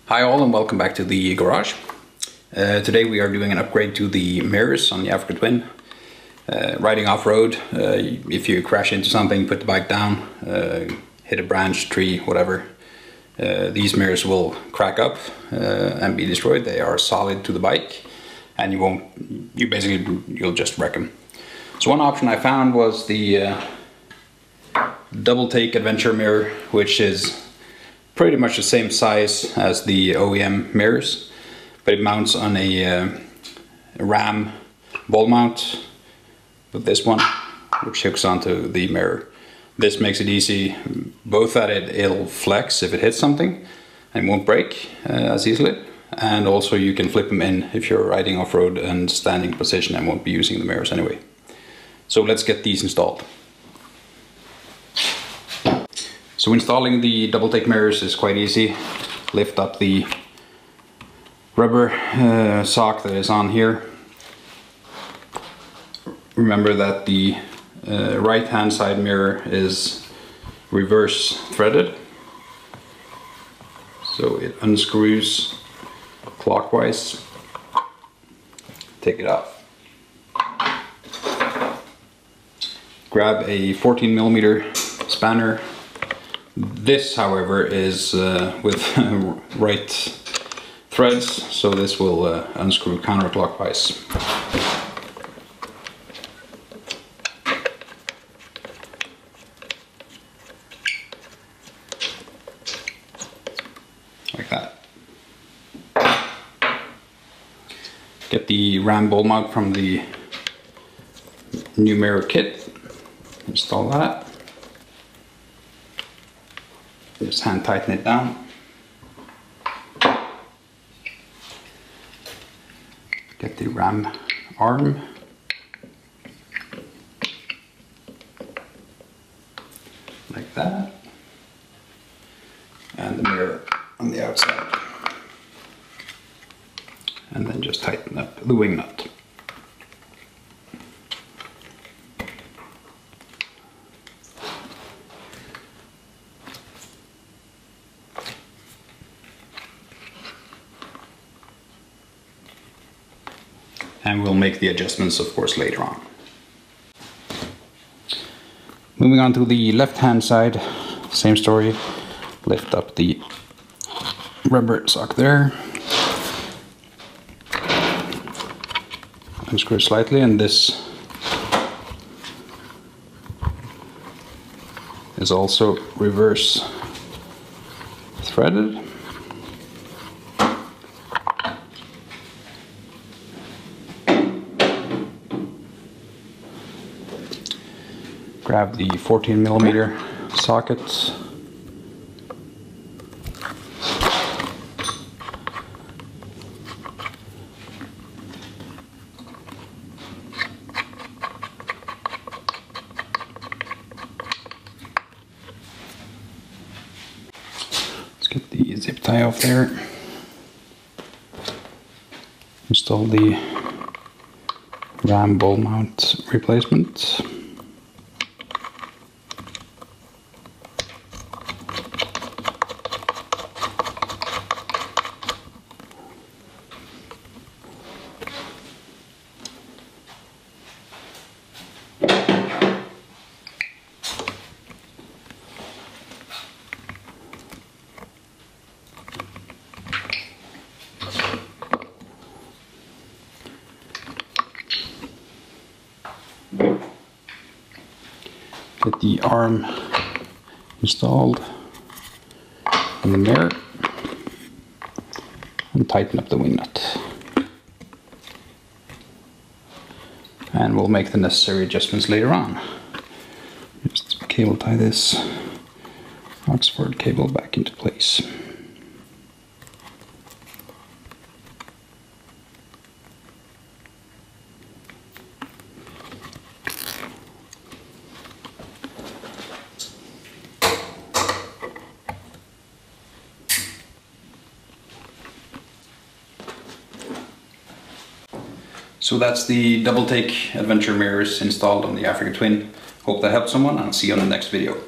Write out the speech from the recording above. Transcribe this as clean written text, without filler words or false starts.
Hi all and welcome back to the garage. Today we are doing an upgrade to the mirrors on the Africa Twin. Riding off-road, if you crash into something, put the bike down, hit a branch, tree, whatever, these mirrors will crack up and be destroyed. They are solid to the bike and you'll just wreck them. So one option I found was the Doubletake adventure mirror, which is pretty much the same size as the OEM mirrors, but it mounts on a ram ball mount with this one, which hooks onto the mirror. This makes it easy, both that it'll flex if it hits something and won't break as easily, and also you can flip them in if you're riding off-road and standing position and won't be using the mirrors anyway. So let's get these installed. So installing the Doubletake mirrors is quite easy. Lift up the rubber sock that is on here. Remember that the right hand side mirror is reverse threaded, so it unscrews clockwise. Take it off. Grab a 14mm spanner. This, however, is with right threads, so this will unscrew counterclockwise. Like that. Get the ram ball mount from the new mirror kit. Install that. Just hand tighten it down. Get the ram arm. Like that. And the mirror on the outside. And then just tighten up the wing nut. And we'll make the adjustments, of course, later on. Moving on to the left hand side, same story. Lift up the rubber sock there. Unscrew slightly, and this is also reverse threaded. Grab the 14mm sockets. Let's get the zip tie off there. Install the ram ball mount replacement. Get the arm installed in the mirror and tighten up the wing nut. And we'll make the necessary adjustments later on. Just cable tie this Oxford cable back into place. So that's the Doubletake adventure mirrors installed on the Africa Twin. Hope that helped someone, and I'll see you on the next video.